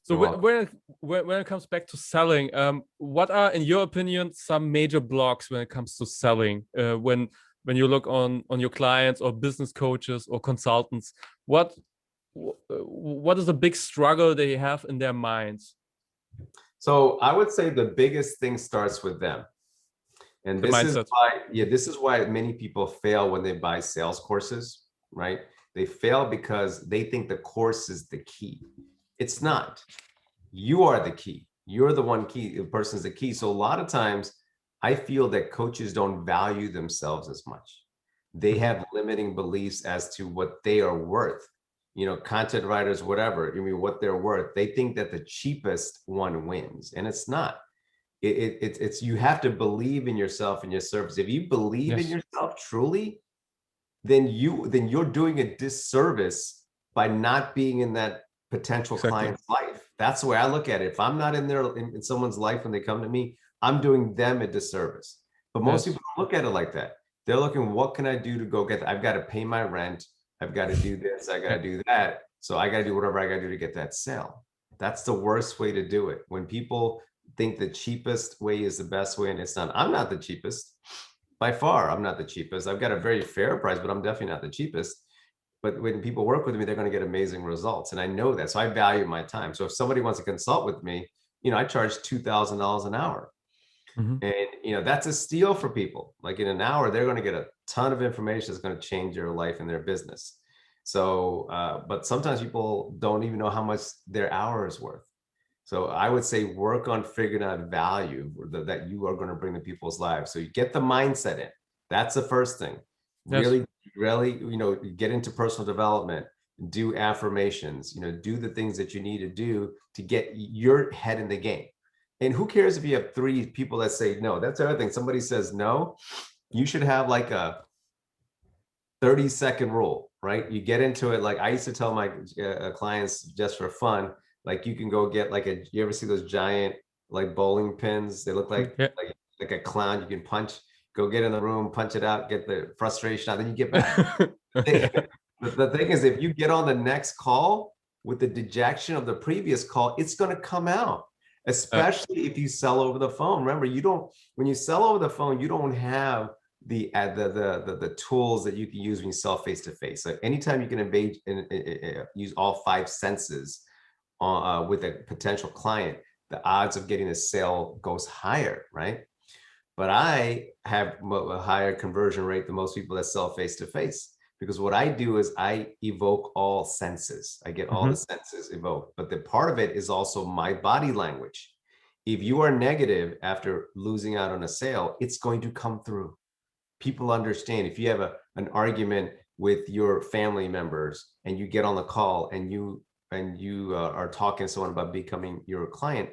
So when it comes back to selling, what are, in your opinion, some major blocks when it comes to selling? When you look on your clients or business coaches or consultants, what is a big struggle they have in their minds? So I would say the biggest thing starts with them. And this is why, this is why many people fail when they buy sales courses, right? They fail because they think the course is the key. It's not. You are the key. You're the one key. The person's the key. So a lot of times I feel that coaches don't value themselves as much. They have limiting beliefs as to what they are worth. You know, content writers, whatever, I mean, what they're worth. They think that the cheapest one wins, and it's not. It's you have to believe in yourself and your service. If you believe in yourself truly, then you're doing a disservice by not being in that potential client's life. That's the way I look at it. If I'm not in there in someone's life when they come to me, I'm doing them a disservice. But most people don't look at it like that. They're looking, what can I do to go get, I've got to pay my rent. I've got to do this. I got to do that. So I got to do whatever I got to do to get that sale. That's the worst way to do it. When people think the cheapest way is the best way, and it's not. I'm not the cheapest. By far, I'm not the cheapest. I've got a very fair price, but I'm definitely not the cheapest. But when people work with me, they're going to get amazing results. And I know that. So I value my time. So if somebody wants to consult with me, you know, I charge $2,000 an hour. And, you know, that's a steal for people. Like in an hour, they're going to get a ton of information that's going to change their life and their business. So, but sometimes people don't even know how much their hour is worth. So I would say work on figuring out value that you are going to bring to people's lives. So you get the mindset in. That's the first thing. Really, you know, get into personal development, do affirmations, you know, do the things that you need to do to get your head in the game. And who cares if you have 3 people that say no? That's the other thing. Somebody says no, you should have like a 30-second rule, right? You get into it. Like I used to tell my clients just for fun, like you can go get like you ever see those giant like bowling pins? They look like a clown. You can punch, go get in the room, punch it out, get the frustration out, then you get back. The thing is, if you get on the next call with the dejection of the previous call, it's going to come out, especially if you sell over the phone. Remember, when you sell over the phone, you don't have the tools that you can use when you sell face to face. So anytime you can engage and use all 5 senses with a potential client, the odds of getting a sale goes higher, right? But I have a higher conversion rate than most people that sell face to face, because what I do is I evoke all senses. I get all the senses evoked, but the part of it is also my body language. If you are negative after losing out on a sale, it's going to come through. People understand. If you have an argument with your family members and you get on the call and you are talking to someone about becoming your client,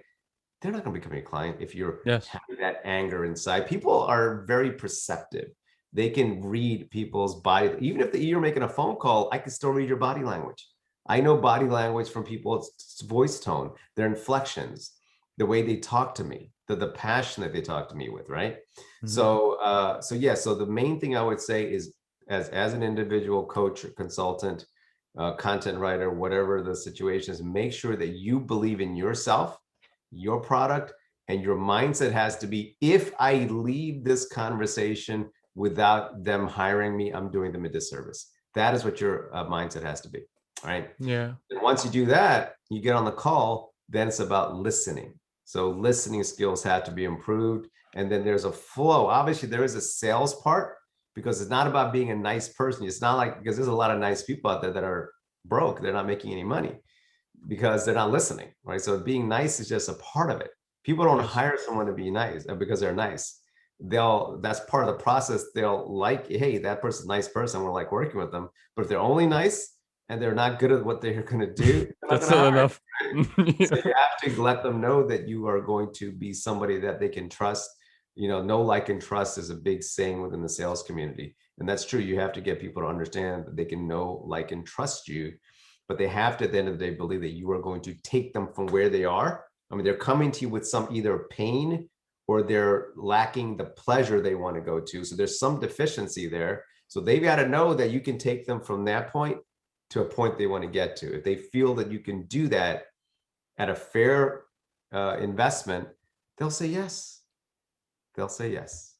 they're not going to become your client if you're having that anger inside. People are very perceptive. They can read people's body. Even if you're making a phone call, I can still read your body language. I know body language from people's voice tone, their inflections, the way they talk to me, the passion that they talk to me with, right? So the main thing I would say is as an individual coach or consultant, content writer, whatever the situation is, make sure that you believe in yourself, your product, and your mindset has to be, if I leave this conversation without them hiring me, I'm doing them a disservice. That is what your mindset has to be, right? Yeah. And once you do that, you get on the call, then it's about listening. So listening skills have to be improved. And then there's a flow. Obviously, there is a sales part, because it's not about being a nice person. It's not like, because there's a lot of nice people out there that are broke. They're not making any money because they're not listening, right? So being nice is just a part of it. People don't hire someone to be nice because they're nice. That's part of the process. They'll like, hey, that person's a nice person, we're like working with them. But if they're only nice and they're not good at what they're going to do, that's not enough. Right? So you have to let them know that you are going to be somebody that they can trust. You know, know, like, and trust is a big saying within the sales community. And that's true. You have to get people to understand that they can know, like, and trust you, but they have to, at the end of the day, believe that you are going to take them from where they are. I mean, they're coming to you with some either pain or they're lacking the pleasure they want to go to. So there's some deficiency there. So they've got to know that you can take them from that point to a point they want to get to. If they feel that you can do that, at a fair investment, they'll say yes. They'll say yes.